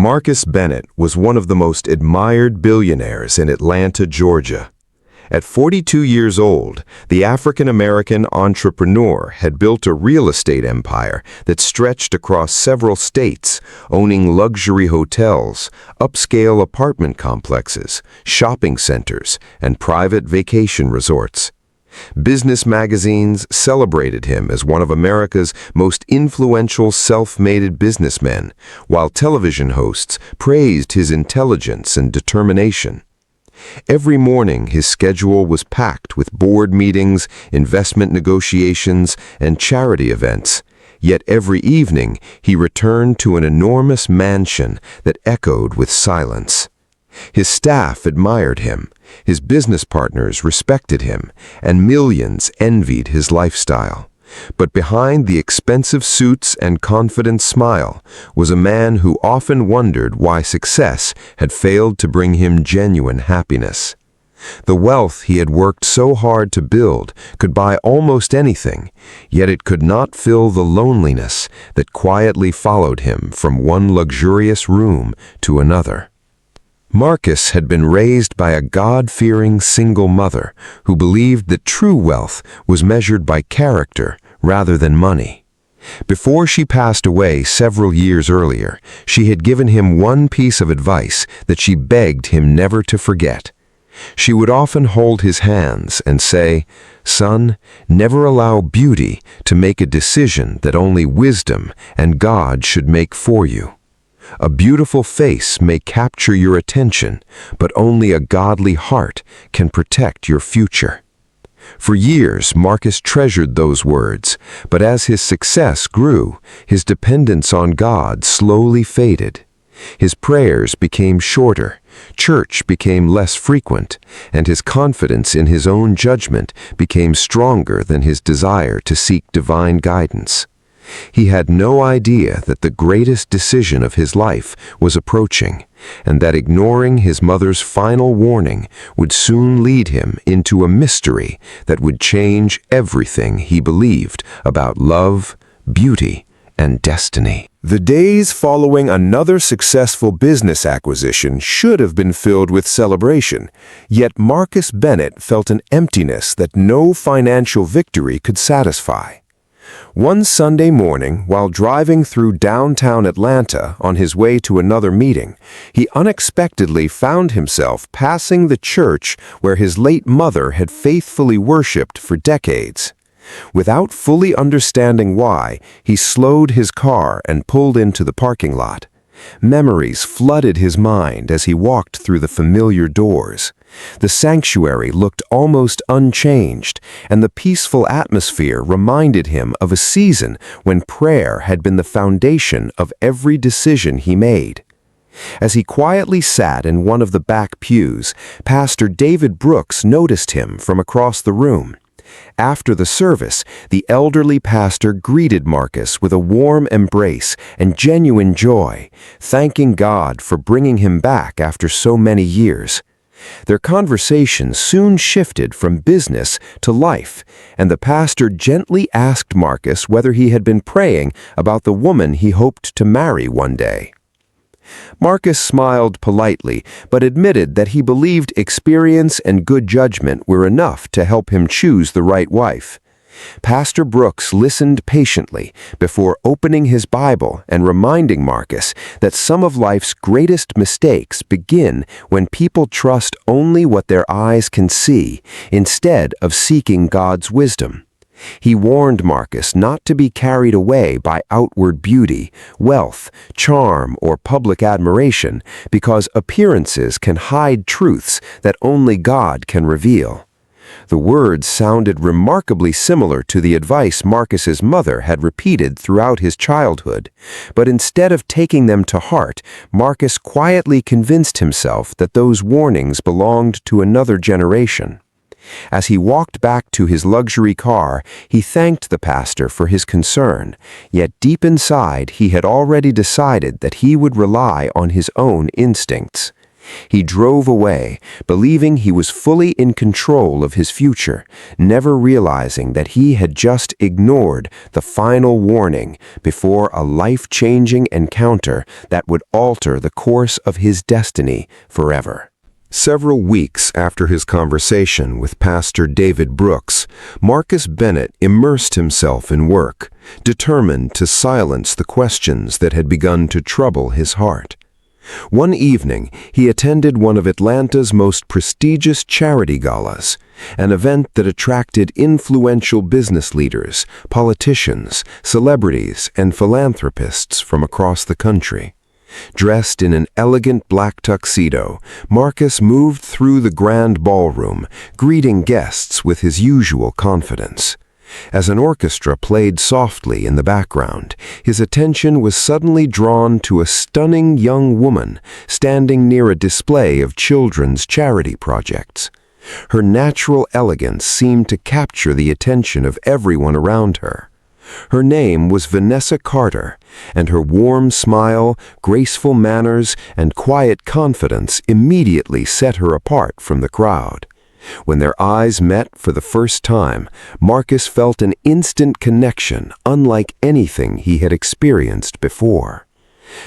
Marcus Bennett was one of the most admired billionaires in Atlanta, Georgia. At 42 years old, the African-American entrepreneur had built a real estate empire that stretched across several states, owning luxury hotels, upscale apartment complexes, shopping centers, and private vacation resorts. Business magazines celebrated him as one of America's most influential self-made businessmen, while television hosts praised his intelligence and determination. Every morning, his schedule was packed with board meetings, investment negotiations, and charity events. Yet every evening, he returned to an enormous mansion that echoed with silence. His staff admired him, his business partners respected him, and millions envied his lifestyle. But behind the expensive suits and confident smile was a man who often wondered why success had failed to bring him genuine happiness. The wealth he had worked so hard to build could buy almost anything, yet it could not fill the loneliness that quietly followed him from one luxurious room to another. Marcus had been raised by a God-fearing single mother who believed that true wealth was measured by character rather than money. Before she passed away several years earlier, she had given him one piece of advice that she begged him never to forget. She would often hold his hands and say, "Son, never allow beauty to make a decision that only wisdom and God should make for you. A beautiful face may capture your attention, but only a godly heart can protect your future." For years, Marcus treasured those words, but as his success grew, his dependence on God slowly faded. His prayers became shorter, church became less frequent, and his confidence in his own judgment became stronger than his desire to seek divine guidance. He had no idea that the greatest decision of his life was approaching, and that ignoring his mother's final warning would soon lead him into a mystery that would change everything he believed about love, beauty, and destiny. The days following another successful business acquisition should have been filled with celebration, yet Marcus Bennett felt an emptiness that no financial victory could satisfy. One Sunday morning, while driving through downtown Atlanta on his way to another meeting, he unexpectedly found himself passing the church where his late mother had faithfully worshipped for decades. Without fully understanding why, he slowed his car and pulled into the parking lot. Memories flooded his mind as he walked through the familiar doors. The sanctuary looked almost unchanged, and the peaceful atmosphere reminded him of a season when prayer had been the foundation of every decision he made. As he quietly sat in one of the back pews, Pastor David Brooks noticed him from across the room. After the service, the elderly pastor greeted Marcus with a warm embrace and genuine joy, thanking God for bringing him back after so many years. Their conversation soon shifted from business to life, and the pastor gently asked Marcus whether he had been praying about the woman he hoped to marry one day. Marcus smiled politely, but admitted that he believed experience and good judgment were enough to help him choose the right wife. Pastor Brooks listened patiently before opening his Bible and reminding Marcus that some of life's greatest mistakes begin when people trust only what their eyes can see, instead of seeking God's wisdom. He warned Marcus not to be carried away by outward beauty, wealth, charm, or public admiration, because appearances can hide truths that only God can reveal. The words sounded remarkably similar to the advice Marcus's mother had repeated throughout his childhood, but instead of taking them to heart, Marcus quietly convinced himself that those warnings belonged to another generation. As he walked back to his luxury car, he thanked the pastor for his concern, yet deep inside he had already decided that he would rely on his own instincts. He drove away, believing he was fully in control of his future, never realizing that he had just ignored the final warning before a life-changing encounter that would alter the course of his destiny forever. Several weeks after his conversation with Pastor David Brooks, Marcus Bennett immersed himself in work, determined to silence the questions that had begun to trouble his heart. One evening, he attended one of Atlanta's most prestigious charity galas, an event that attracted influential business leaders, politicians, celebrities, and philanthropists from across the country. Dressed in an elegant black tuxedo, Marcus moved through the grand ballroom, greeting guests with his usual confidence. As an orchestra played softly in the background, his attention was suddenly drawn to a stunning young woman standing near a display of children's charity projects. Her natural elegance seemed to capture the attention of everyone around her. Her name was Vanessa Carter, and her warm smile, graceful manners, and quiet confidence immediately set her apart from the crowd. When their eyes met for the first time, Marcus felt an instant connection unlike anything he had experienced before.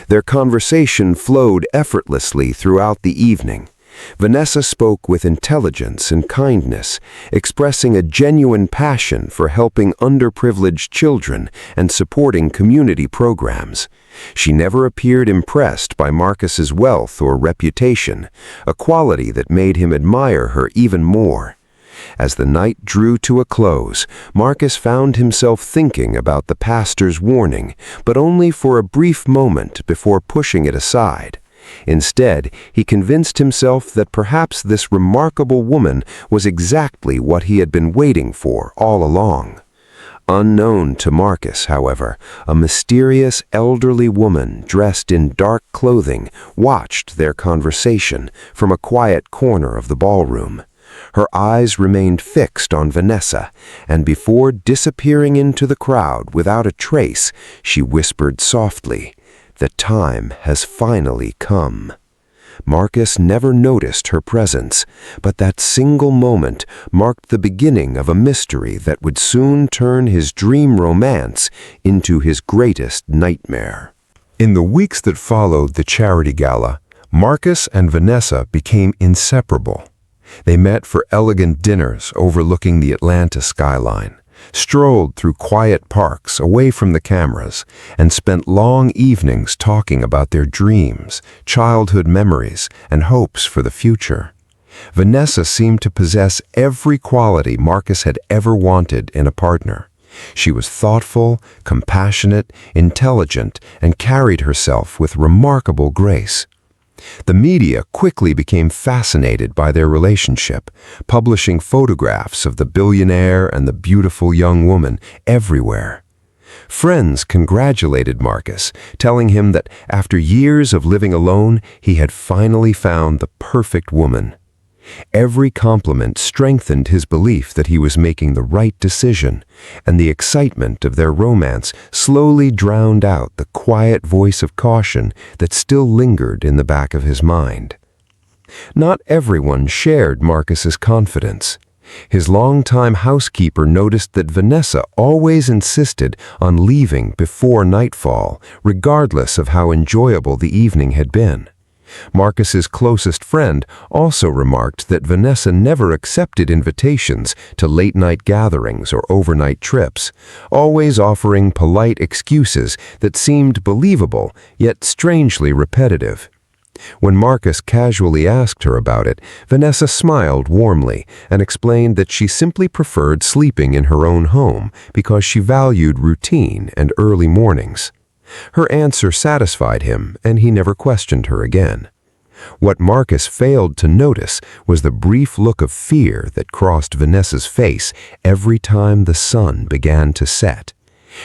Their conversation flowed effortlessly throughout the evening. Vanessa spoke with intelligence and kindness, expressing a genuine passion for helping underprivileged children and supporting community programs. She never appeared impressed by Marcus's wealth or reputation, a quality that made him admire her even more. As the night drew to a close, Marcus found himself thinking about the pastor's warning, but only for a brief moment before pushing it aside. Instead, he convinced himself that perhaps this remarkable woman was exactly what he had been waiting for all along. Unknown to Marcus, however, a mysterious elderly woman dressed in dark clothing watched their conversation from a quiet corner of the ballroom. Her eyes remained fixed on Vanessa, and before disappearing into the crowd without a trace, she whispered softly, "The time has finally come." Marcus never noticed her presence, but that single moment marked the beginning of a mystery that would soon turn his dream romance into his greatest nightmare. In the weeks that followed the charity gala, Marcus and Vanessa became inseparable. They met for elegant dinners overlooking the Atlanta skyline, strolled through quiet parks away from the cameras, and spent long evenings talking about their dreams, childhood memories, and hopes for the future. Vanessa seemed to possess every quality Marcus had ever wanted in a partner. She was thoughtful, compassionate, intelligent, and carried herself with remarkable grace. The media quickly became fascinated by their relationship, publishing photographs of the billionaire and the beautiful young woman everywhere. Friends congratulated Marcus, telling him that after years of living alone, he had finally found the perfect woman. Every compliment strengthened his belief that he was making the right decision, and the excitement of their romance slowly drowned out the quiet voice of caution that still lingered in the back of his mind. Not everyone shared Marcus's confidence. His longtime housekeeper noticed that Vanessa always insisted on leaving before nightfall, regardless of how enjoyable the evening had been. Marcus's closest friend also remarked that Vanessa never accepted invitations to late-night gatherings or overnight trips, always offering polite excuses that seemed believable yet strangely repetitive. When Marcus casually asked her about it, Vanessa smiled warmly and explained that she simply preferred sleeping in her own home because she valued routine and early mornings. Her answer satisfied him, and he never questioned her again. What Marcus failed to notice was the brief look of fear that crossed Vanessa's face every time the sun began to set.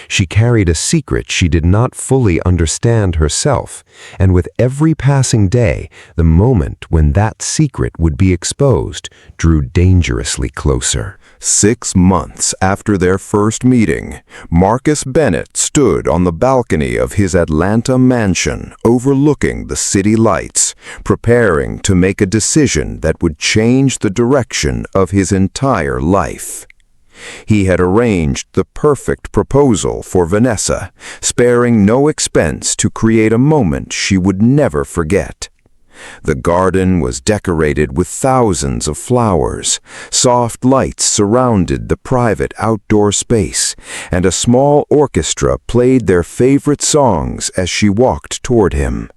She carried a secret she did not fully understand herself, and with every passing day, the moment when that secret would be exposed drew dangerously closer. 6 months after their first meeting, Marcus Bennett stood on the balcony of his Atlanta mansion overlooking the city lights, preparing to make a decision that would change the direction of his entire life. He had arranged the perfect proposal for Vanessa, sparing no expense to create a moment she would never forget. The garden was decorated with thousands of flowers, soft lights surrounded the private outdoor space, and a small orchestra played their favorite songs as she walked toward him.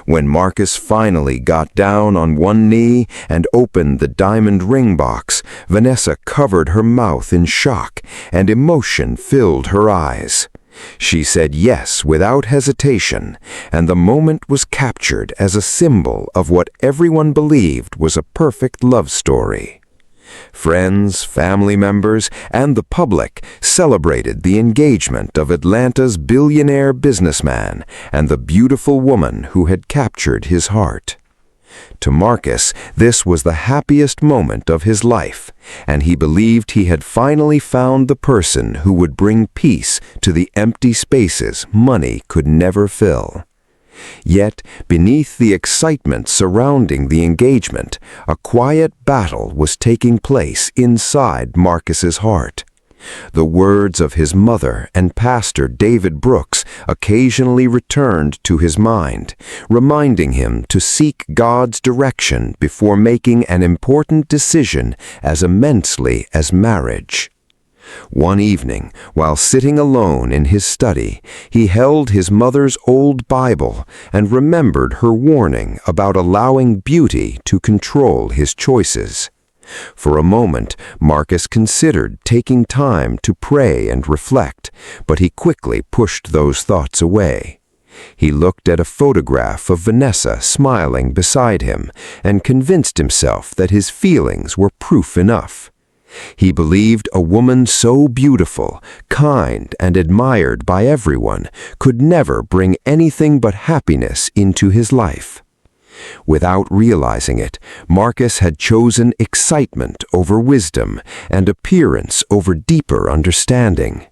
When Marcus finally got down on one knee and opened the diamond ring box, Vanessa covered her mouth in shock, and emotion filled her eyes. She said yes without hesitation, and the moment was captured as a symbol of what everyone believed was a perfect love story. Friends, family members, and the public celebrated the engagement of Atlanta's billionaire businessman and the beautiful woman who had captured his heart. To Marcus, this was the happiest moment of his life, and he believed he had finally found the person who would bring peace to the empty spaces money could never fill. Yet, beneath the excitement surrounding the engagement, a quiet battle was taking place inside Marcus's heart. The words of his mother and pastor David Brooks occasionally returned to his mind, reminding him to seek God's direction before making an important decision as immensely as marriage. One evening, while sitting alone in his study, he held his mother's old Bible and remembered her warning about allowing beauty to control his choices. For a moment, Marcus considered taking time to pray and reflect, but he quickly pushed those thoughts away. He looked at a photograph of Vanessa smiling beside him and convinced himself that his feelings were proof enough. He believed a woman so beautiful, kind, and admired by everyone could never bring anything but happiness into his life. Without realizing it, Marcus had chosen excitement over wisdom and appearance over deeper understanding.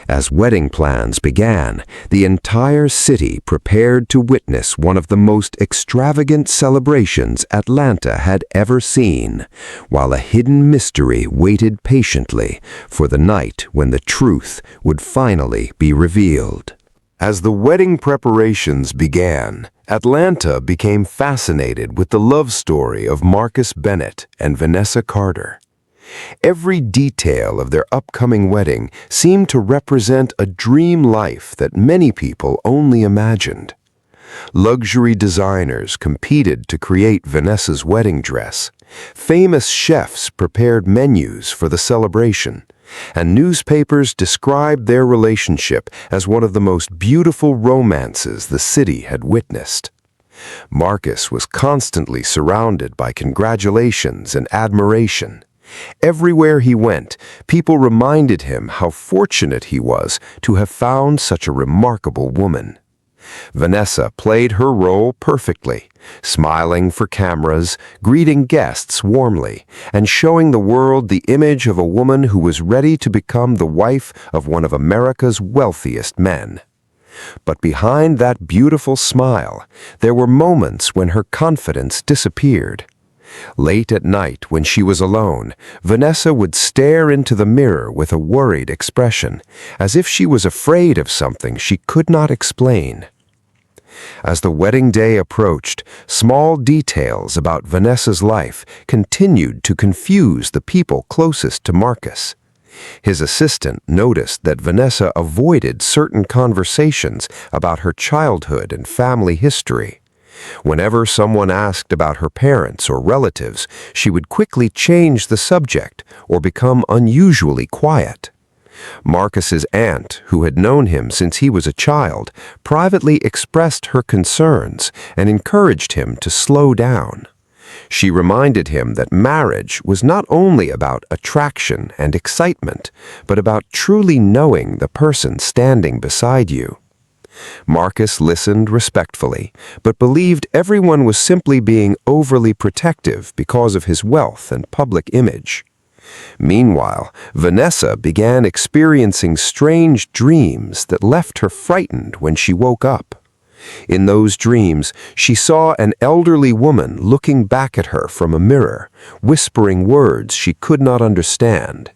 As wedding plans began, the entire city prepared to witness one of the most extravagant celebrations Atlanta had ever seen, while a hidden mystery waited patiently for the night when the truth would finally be revealed. As the wedding preparations began, Atlanta became fascinated with the love story of Marcus Bennett and Vanessa Carter. Every detail of their upcoming wedding seemed to represent a dream life that many people only imagined. Luxury designers competed to create Vanessa's wedding dress. Famous chefs prepared menus for the celebration, and newspapers described their relationship as one of the most beautiful romances the city had witnessed. Marcus was constantly surrounded by congratulations and admiration. Everywhere he went, people reminded him how fortunate he was to have found such a remarkable woman. Vanessa played her role perfectly, smiling for cameras, greeting guests warmly, and showing the world the image of a woman who was ready to become the wife of one of America's wealthiest men. But behind that beautiful smile, there were moments when her confidence disappeared. Late at night, when she was alone, Vanessa would stare into the mirror with a worried expression, as if she was afraid of something she could not explain. As the wedding day approached, small details about Vanessa's life continued to confuse the people closest to Marcus. His assistant noticed that Vanessa avoided certain conversations about her childhood and family history. Whenever someone asked about her parents or relatives, she would quickly change the subject or become unusually quiet. Marcus's aunt, who had known him since he was a child, privately expressed her concerns and encouraged him to slow down. She reminded him that marriage was not only about attraction and excitement, but about truly knowing the person standing beside you. Marcus listened respectfully, but believed everyone was simply being overly protective because of his wealth and public image. Meanwhile, Vanessa began experiencing strange dreams that left her frightened when she woke up. In those dreams, she saw an elderly woman looking back at her from a mirror, whispering words she could not understand.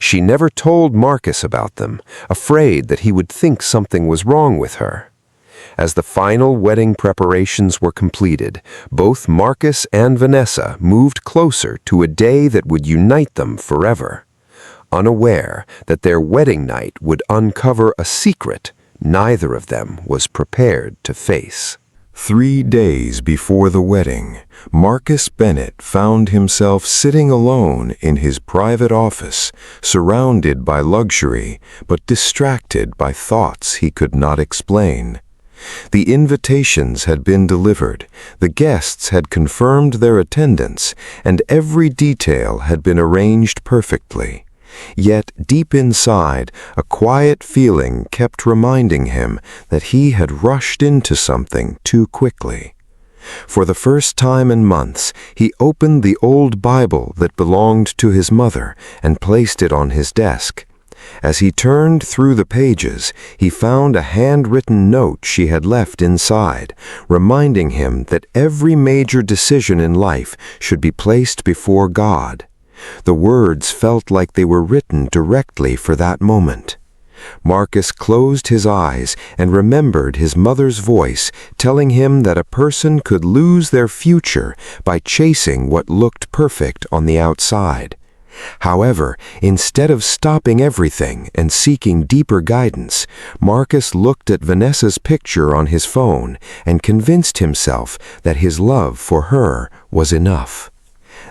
She never told Marcus about them, afraid that he would think something was wrong with her. As the final wedding preparations were completed, both Marcus and Vanessa moved closer to a day that would unite them forever. Unaware that their wedding night would uncover a secret neither of them was prepared to face. 3 days before the wedding, Marcus Bennett found himself sitting alone in his private office, surrounded by luxury, but distracted by thoughts he could not explain. The invitations had been delivered, the guests had confirmed their attendance, and every detail had been arranged perfectly. Yet, deep inside, a quiet feeling kept reminding him that he had rushed into something too quickly. For the first time in months, he opened the old Bible that belonged to his mother and placed it on his desk. As he turned through the pages, he found a handwritten note she had left inside, reminding him that every major decision in life should be placed before God. The words felt like they were written directly for that moment. Marcus closed his eyes and remembered his mother's voice telling him that a person could lose their future by chasing what looked perfect on the outside. However, instead of stopping everything and seeking deeper guidance, Marcus looked at Vanessa's picture on his phone and convinced himself that his love for her was enough.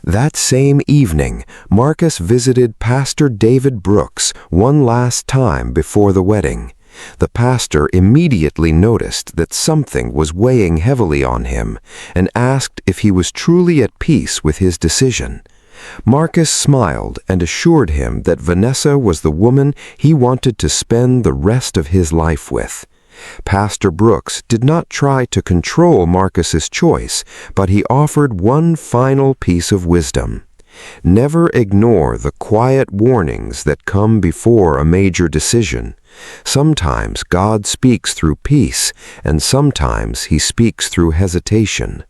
That same evening, Marcus visited Pastor David Brooks one last time before the wedding. The pastor immediately noticed that something was weighing heavily on him and asked if he was truly at peace with his decision. Marcus smiled and assured him that Vanessa was the woman he wanted to spend the rest of his life with. Pastor Brooks did not try to control Marcus's choice, but he offered one final piece of wisdom. Never ignore the quiet warnings that come before a major decision. Sometimes God speaks through peace, and sometimes he speaks through hesitation.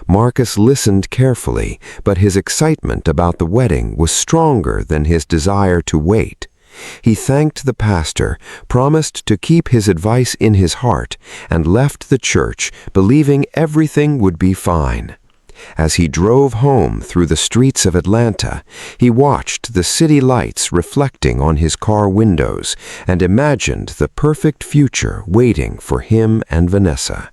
Marcus listened carefully, but his excitement about the wedding was stronger than his desire to wait. He thanked the pastor, promised to keep his advice in his heart, and left the church, believing everything would be fine. As he drove home through the streets of Atlanta, he watched the city lights reflecting on his car windows and imagined the perfect future waiting for him and Vanessa.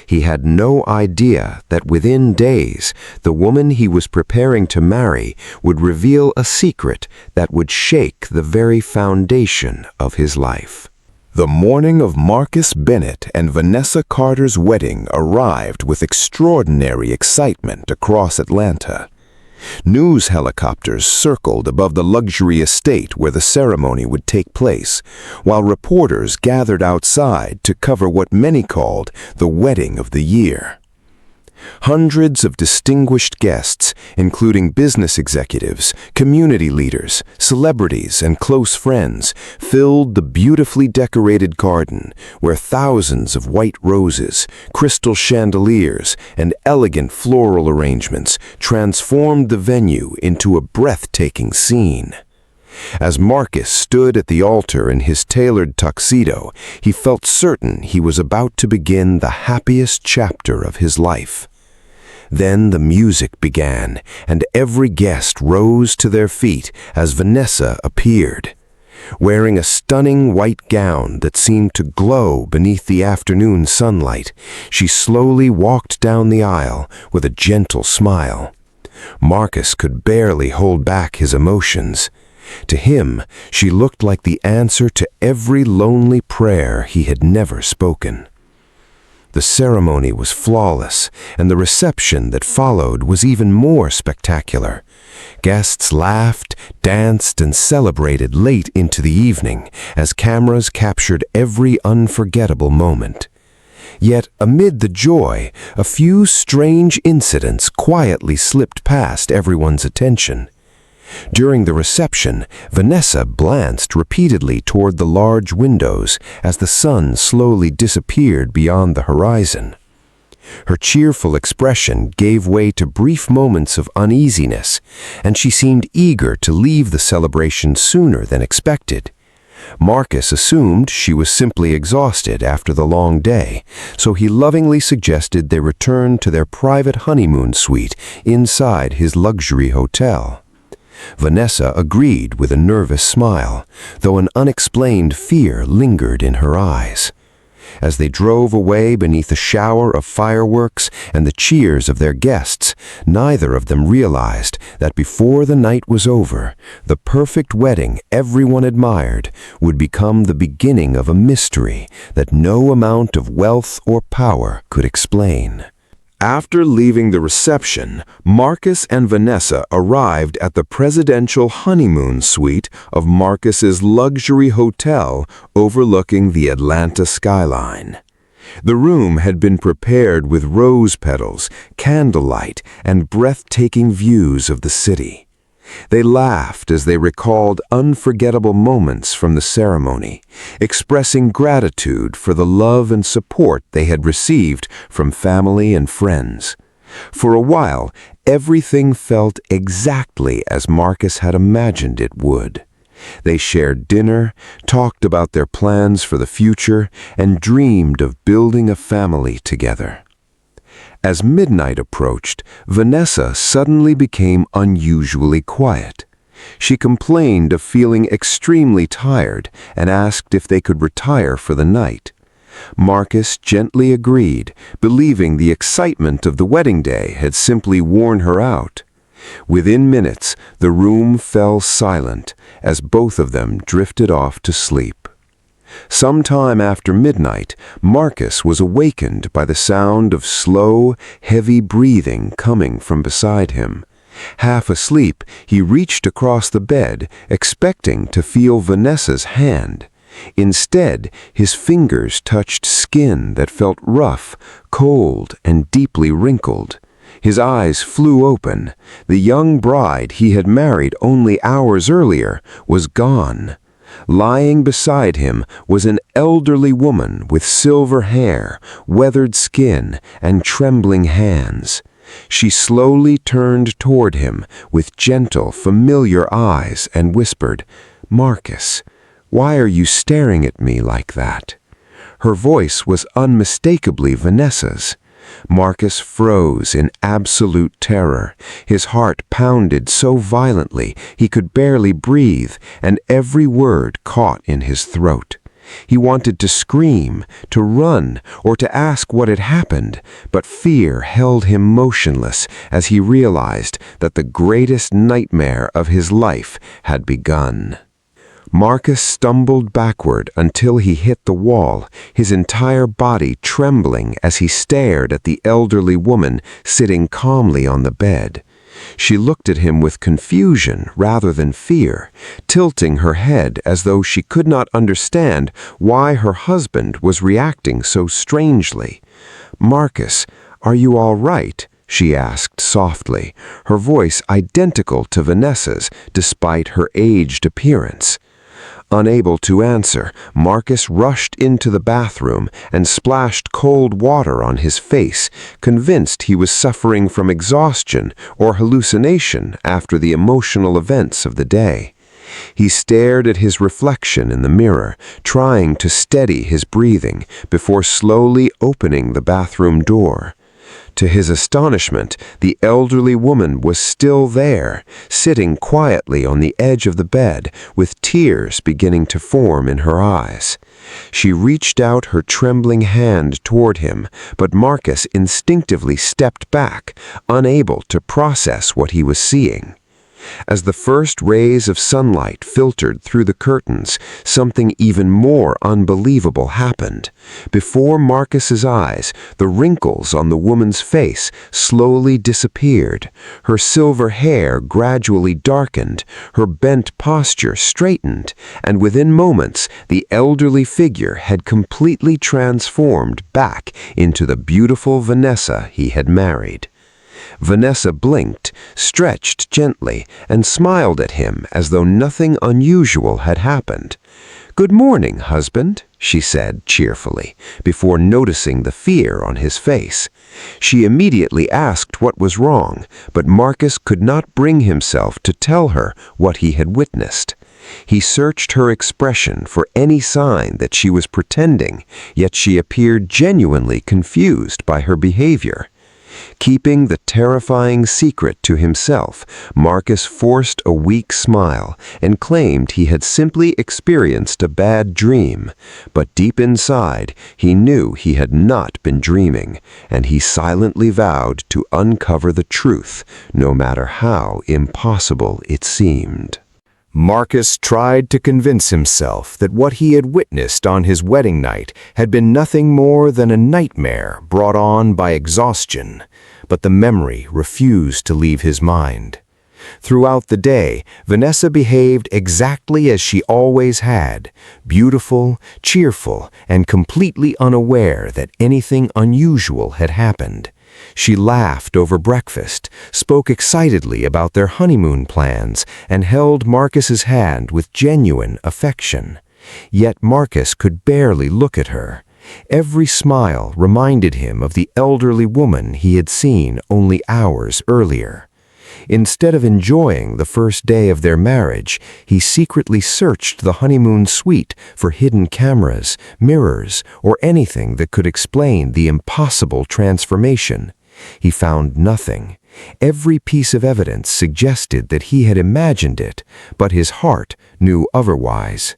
He had no idea that within days, the woman he was preparing to marry would reveal a secret that would shake the very foundation of his life. The morning of Marcus Bennett and Vanessa Carter's wedding arrived with extraordinary excitement across Atlanta. News helicopters circled above the luxury estate where the ceremony would take place, while reporters gathered outside to cover what many called the wedding of the year. Hundreds of distinguished guests, including business executives, community leaders, celebrities, and close friends, filled the beautifully decorated garden, where thousands of white roses, crystal chandeliers, and elegant floral arrangements transformed the venue into a breathtaking scene. As Marcus stood at the altar in his tailored tuxedo, he felt certain he was about to begin the happiest chapter of his life. Then the music began, and every guest rose to their feet as Vanessa appeared. Wearing a stunning white gown that seemed to glow beneath the afternoon sunlight, she slowly walked down the aisle with a gentle smile. Marcus could barely hold back his emotions. To him, she looked like the answer to every lonely prayer he had never spoken. The ceremony was flawless, and the reception that followed was even more spectacular. Guests laughed, danced, and celebrated late into the evening as cameras captured every unforgettable moment. Yet, amid the joy, a few strange incidents quietly slipped past everyone's attention. During the reception, Vanessa glanced repeatedly toward the large windows as the sun slowly disappeared beyond the horizon. Her cheerful expression gave way to brief moments of uneasiness, and she seemed eager to leave the celebration sooner than expected. Marcus assumed she was simply exhausted after the long day, so he lovingly suggested they return to their private honeymoon suite inside his luxury hotel. Vanessa agreed with a nervous smile, though an unexplained fear lingered in her eyes. As they drove away beneath a shower of fireworks and the cheers of their guests, neither of them realized that before the night was over, the perfect wedding everyone admired would become the beginning of a mystery that no amount of wealth or power could explain. After leaving the reception, Marcus and Vanessa arrived at the presidential honeymoon suite of Marcus's luxury hotel overlooking the Atlanta skyline. The room had been prepared with rose petals, candlelight, and breathtaking views of the city. They laughed as they recalled unforgettable moments from the ceremony, expressing gratitude for the love and support they had received from family and friends. For a while, everything felt exactly as Marcus had imagined it would. They shared dinner, talked about their plans for the future, and dreamed of building a family together. As midnight approached, Vanessa suddenly became unusually quiet. She complained of feeling extremely tired and asked if they could retire for the night. Marcus gently agreed, believing the excitement of the wedding day had simply worn her out. Within minutes, the room fell silent as both of them drifted off to sleep. Sometime after midnight, Marcus was awakened by the sound of slow, heavy breathing coming from beside him. Half asleep, he reached across the bed, expecting to feel Vanessa's hand. Instead, his fingers touched skin that felt rough, cold, and deeply wrinkled. His eyes flew open. The young bride he had married only hours earlier was gone. Lying beside him was an elderly woman with silver hair, weathered skin, and trembling hands. She slowly turned toward him with gentle, familiar eyes and whispered, "Marcus, why are you staring at me like that?" Her voice was unmistakably Vanessa's. Marcus froze in absolute terror. His heart pounded so violently he could barely breathe, and every word caught in his throat. He wanted to scream, to run, or to ask what had happened, but fear held him motionless as he realized that the greatest nightmare of his life had begun. Marcus stumbled backward until he hit the wall, his entire body trembling as he stared at the elderly woman sitting calmly on the bed. She looked at him with confusion rather than fear, tilting her head as though she could not understand why her husband was reacting so strangely. "Marcus, are you all right?" she asked softly, her voice identical to Vanessa's despite her aged appearance. Unable to answer, Marcus rushed into the bathroom and splashed cold water on his face, convinced he was suffering from exhaustion or hallucination after the emotional events of the day. He stared at his reflection in the mirror, trying to steady his breathing before slowly opening the bathroom door. To his astonishment, the elderly woman was still there, sitting quietly on the edge of the bed, with tears beginning to form in her eyes. She reached out her trembling hand toward him, but Marcus instinctively stepped back, unable to process what he was seeing. As the first rays of sunlight filtered through the curtains, something even more unbelievable happened. Before Marcus's eyes, the wrinkles on the woman's face slowly disappeared. Her silver hair gradually darkened, her bent posture straightened, and within moments, the elderly figure had completely transformed back into the beautiful Vanessa he had married. Vanessa blinked, stretched gently, and smiled at him as though nothing unusual had happened. "Good morning, husband," she said cheerfully, before noticing the fear on his face. She immediately asked what was wrong, but Marcus could not bring himself to tell her what he had witnessed. He searched her expression for any sign that she was pretending, yet she appeared genuinely confused by her behavior. Keeping the terrifying secret to himself, Marcus forced a weak smile and claimed he had simply experienced a bad dream. But deep inside, he knew he had not been dreaming, and he silently vowed to uncover the truth, no matter how impossible it seemed. Marcus tried to convince himself that what he had witnessed on his wedding night had been nothing more than a nightmare brought on by exhaustion, but the memory refused to leave his mind. Throughout the day, Vanessa behaved exactly as she always had, beautiful, cheerful, and completely unaware that anything unusual had happened. She laughed over breakfast, spoke excitedly about their honeymoon plans, and held Marcus's hand with genuine affection. Yet Marcus could barely look at her. Every smile reminded him of the elderly woman he had seen only hours earlier. Instead of enjoying the first day of their marriage, he secretly searched the honeymoon suite for hidden cameras, mirrors, or anything that could explain the impossible transformation. He found nothing. Every piece of evidence suggested that he had imagined it, but his heart knew otherwise.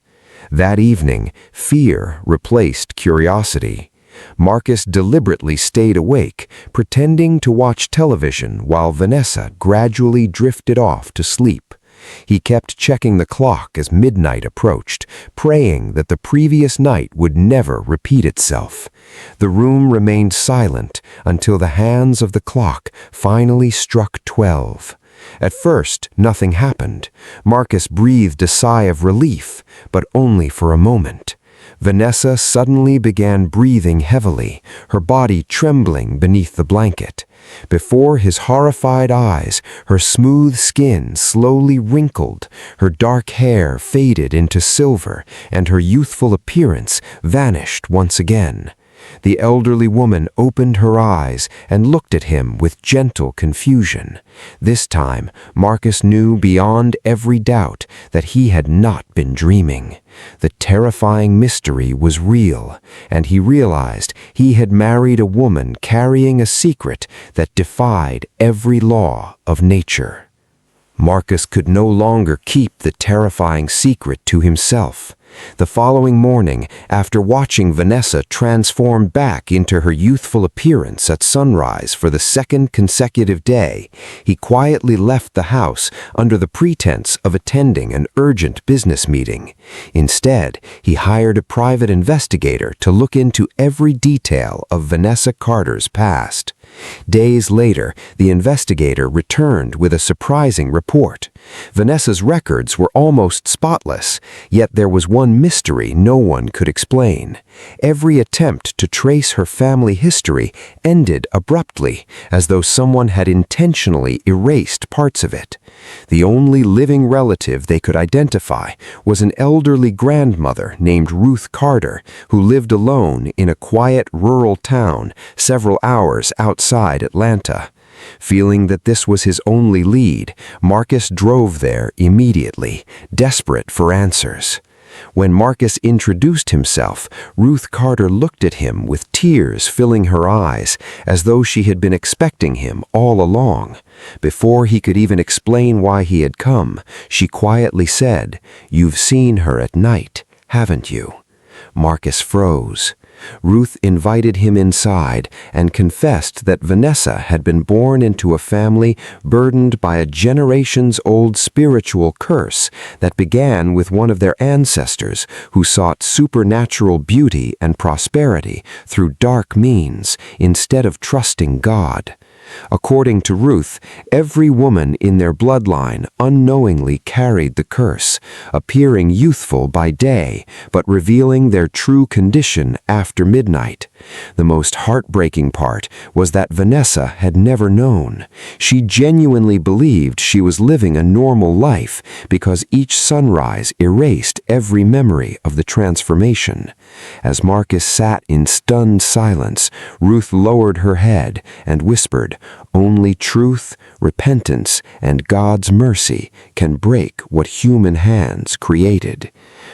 That evening, fear replaced curiosity. Marcus deliberately stayed awake, pretending to watch television while Vanessa gradually drifted off to sleep. He kept checking the clock as midnight approached, praying that the previous night would never repeat itself. The room remained silent until the hands of the clock finally struck 12. At first, nothing happened. Marcus breathed a sigh of relief, but only for a moment. Vanessa suddenly began breathing heavily, her body trembling beneath the blanket. Before his horrified eyes, her smooth skin slowly wrinkled, her dark hair faded into silver, and her youthful appearance vanished once again. The elderly woman opened her eyes and looked at him with gentle confusion. This time, Marcus knew beyond every doubt that he had not been dreaming. The terrifying mystery was real, and he realized he had married a woman carrying a secret that defied every law of nature. Marcus could no longer keep the terrifying secret to himself. The following morning, after watching Vanessa transform back into her youthful appearance at sunrise for the second consecutive day, he quietly left the house under the pretense of attending an urgent business meeting. Instead, he hired a private investigator to look into every detail of Vanessa Carter's past. Days later, the investigator returned with a surprising report. Vanessa's records were almost spotless, yet there was one mystery no one could explain. Every attempt to trace her family history ended abruptly, as though someone had intentionally erased parts of it. The only living relative they could identify was an elderly grandmother named Ruth Carter, who lived alone in a quiet rural town several hours outside Atlanta. Feeling that this was his only lead, Marcus drove there immediately, desperate for answers. When Marcus introduced himself, Ruth Carter looked at him with tears filling her eyes, as though she had been expecting him all along. Before he could even explain why he had come, she quietly said, "You've seen her at night, haven't you?" Marcus froze. Ruth invited him inside and confessed that Vanessa had been born into a family burdened by a generations-old spiritual curse that began with one of their ancestors who sought supernatural beauty and prosperity through dark means instead of trusting God. According to Ruth, every woman in their bloodline unknowingly carried the curse, appearing youthful by day, but revealing their true condition after midnight. The most heartbreaking part was that Vanessa had never known. She genuinely believed she was living a normal life because each sunrise erased every memory of the transformation. As Marcus sat in stunned silence, Ruth lowered her head and whispered, "Only truth, repentance, and God's mercy can break what human hands created."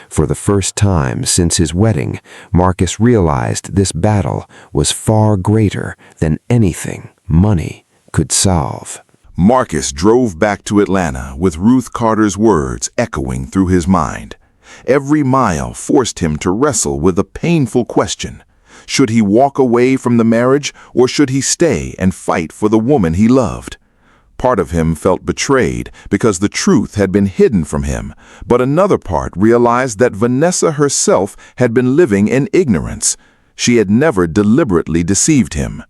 For the first time since his wedding, Marcus realized this battle was far greater than anything money could solve. Marcus drove back to Atlanta with Ruth Carter's words echoing through his mind. Every mile forced him to wrestle with a painful question. Should he walk away from the marriage, or should he stay and fight for the woman he loved? Part of him felt betrayed because the truth had been hidden from him, but another part realized that Vanessa herself had been living in ignorance. She had never deliberately deceived him.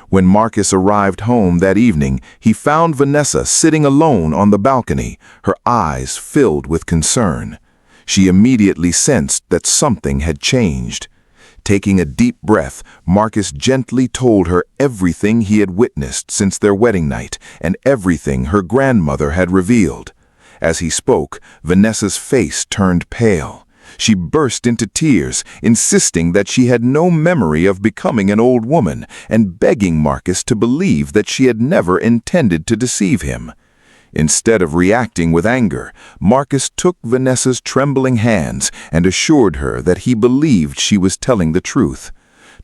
When Marcus arrived home that evening, he found Vanessa sitting alone on the balcony, her eyes filled with concern. She immediately sensed that something had changed. Taking a deep breath, Marcus gently told her everything he had witnessed since their wedding night and everything her grandmother had revealed. As he spoke, Vanessa's face turned pale. She burst into tears, insisting that she had no memory of becoming an old woman and begging Marcus to believe that she had never intended to deceive him. Instead of reacting with anger, Marcus took Vanessa's trembling hands and assured her that he believed she was telling the truth.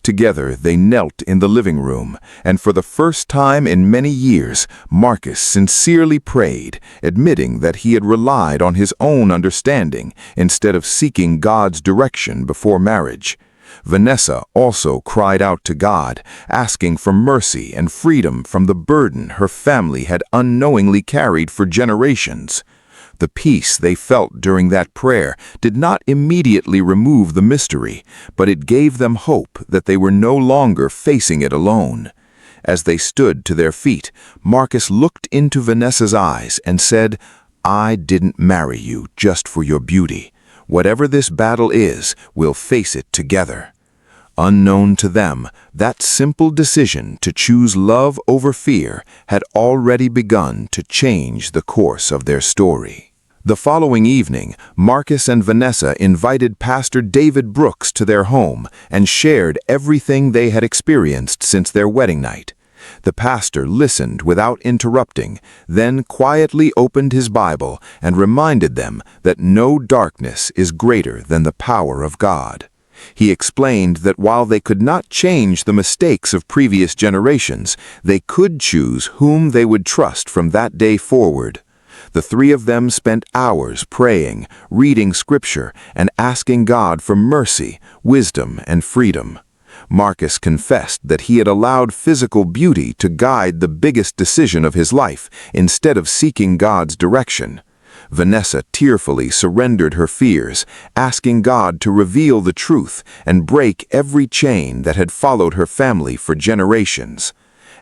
Together they knelt in the living room, and for the first time in many years, Marcus sincerely prayed, admitting that he had relied on his own understanding instead of seeking God's direction before marriage. Vanessa also cried out to God, asking for mercy and freedom from the burden her family had unknowingly carried for generations. The peace they felt during that prayer did not immediately remove the mystery, but it gave them hope that they were no longer facing it alone. As they stood to their feet, Marcus looked into Vanessa's eyes and said, "I didn't marry you just for your beauty. Whatever this battle is, we'll face it together." Unknown to them, that simple decision to choose love over fear had already begun to change the course of their story. The following evening, Marcus and Vanessa invited Pastor David Brooks to their home and shared everything they had experienced since their wedding night. The pastor listened without interrupting, then quietly opened his Bible and reminded them that no darkness is greater than the power of God. He explained that while they could not change the mistakes of previous generations, they could choose whom they would trust from that day forward. The three of them spent hours praying, reading scripture, and asking God for mercy, wisdom, and freedom. Marcus confessed that he had allowed physical beauty to guide the biggest decision of his life instead of seeking God's direction. Vanessa tearfully surrendered her fears, asking God to reveal the truth and break every chain that had followed her family for generations.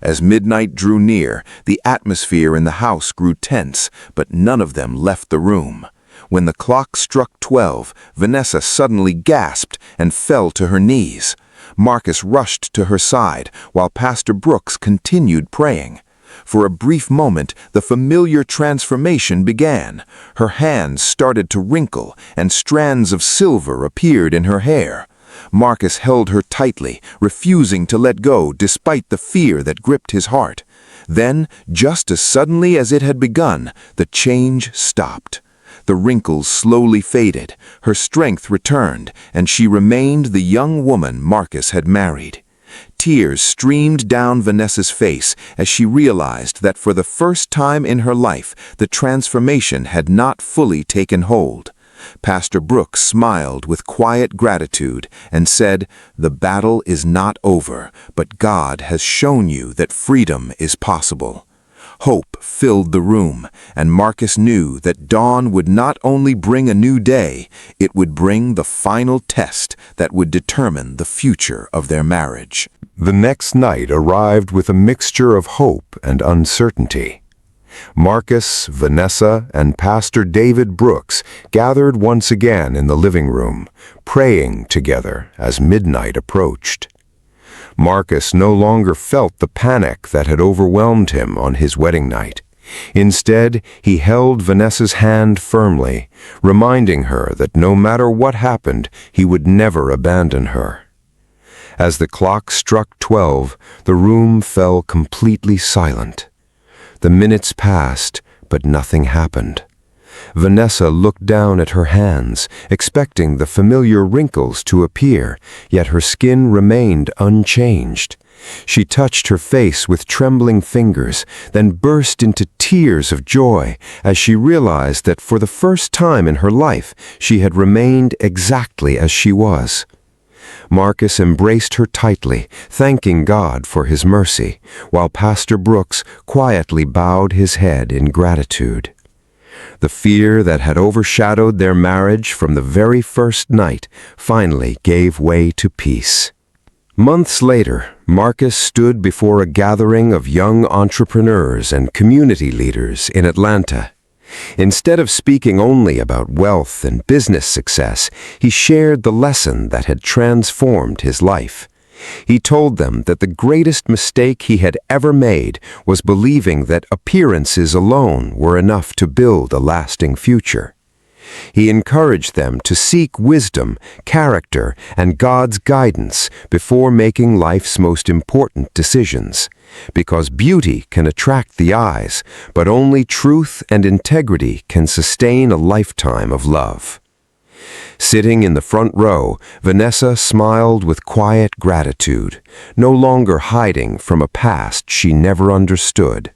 As midnight drew near, the atmosphere in the house grew tense, but none of them left the room. When the clock struck 12, Vanessa suddenly gasped and fell to her knees. Marcus rushed to her side, while Pastor Brooks continued praying. For a brief moment, the familiar transformation began. Her hands started to wrinkle, and strands of silver appeared in her hair. Marcus held her tightly, refusing to let go despite the fear that gripped his heart. Then, just as suddenly as it had begun, the change stopped. The wrinkles slowly faded, her strength returned, and she remained the young woman Marcus had married. Tears streamed down Vanessa's face as she realized that for the first time in her life, the transformation had not fully taken hold. Pastor Brooks smiled with quiet gratitude and said, "The battle is not over, but God has shown you that freedom is possible." Hope filled the room, and Marcus knew that dawn would not only bring a new day, it would bring the final test that would determine the future of their marriage. The next night arrived with a mixture of hope and uncertainty. Marcus, Vanessa, and Pastor David Brooks gathered once again in the living room, praying together as midnight approached. Marcus no longer felt the panic that had overwhelmed him on his wedding night. Instead, he held Vanessa's hand firmly, reminding her that no matter what happened, he would never abandon her. As the clock struck 12, the room fell completely silent. The minutes passed, but nothing happened. Vanessa looked down at her hands, expecting the familiar wrinkles to appear, yet her skin remained unchanged. She touched her face with trembling fingers, then burst into tears of joy as she realized that for the first time in her life she had remained exactly as she was. Marcus embraced her tightly, thanking God for his mercy, while Pastor Brooks quietly bowed his head in gratitude. The fear that had overshadowed their marriage from the very first night finally gave way to peace. Months later, Marcus stood before a gathering of young entrepreneurs and community leaders in Atlanta. Instead of speaking only about wealth and business success, he shared the lesson that had transformed his life. He told them that the greatest mistake he had ever made was believing that appearances alone were enough to build a lasting future. He encouraged them to seek wisdom, character, and God's guidance before making life's most important decisions. Because beauty can attract the eyes, but only truth and integrity can sustain a lifetime of love. Sitting in the front row, Vanessa smiled with quiet gratitude, no longer hiding from a past she never understood.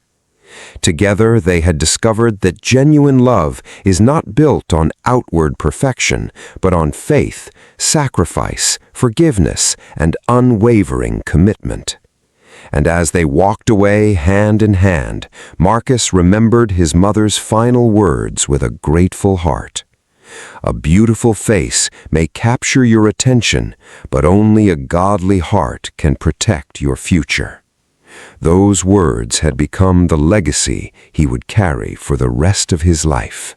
Together, they had discovered that genuine love is not built on outward perfection, but on faith, sacrifice, forgiveness, and unwavering commitment. And as they walked away hand in hand, Marcus remembered his mother's final words with a grateful heart. A beautiful face may capture your attention, but only a godly heart can protect your future. Those words had become the legacy he would carry for the rest of his life.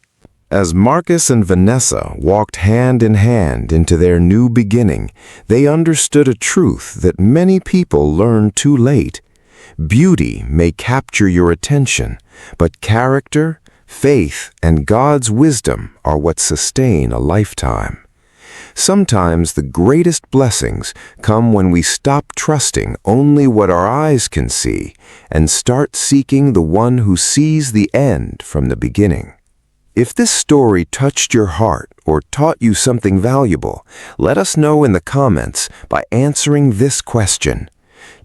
As Marcus and Vanessa walked hand in hand into their new beginning, they understood a truth that many people learn too late. Beauty may capture your attention, but character, faith, and God's wisdom are what sustain a lifetime. Sometimes the greatest blessings come when we stop trusting only what our eyes can see and start seeking the one who sees the end from the beginning. If this story touched your heart or taught you something valuable, let us know in the comments by answering this question.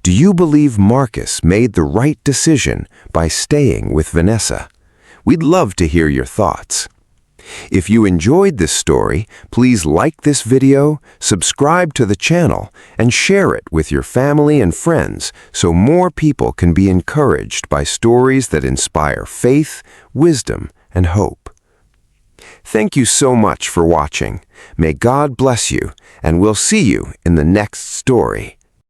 Do you believe Marcus made the right decision by staying with Vanessa? We'd love to hear your thoughts. If you enjoyed this story, please like this video, subscribe to the channel, and share it with your family and friends so more people can be encouraged by stories that inspire faith, wisdom, and hope. Thank you so much for watching. May God bless you, and we'll see you in the next story.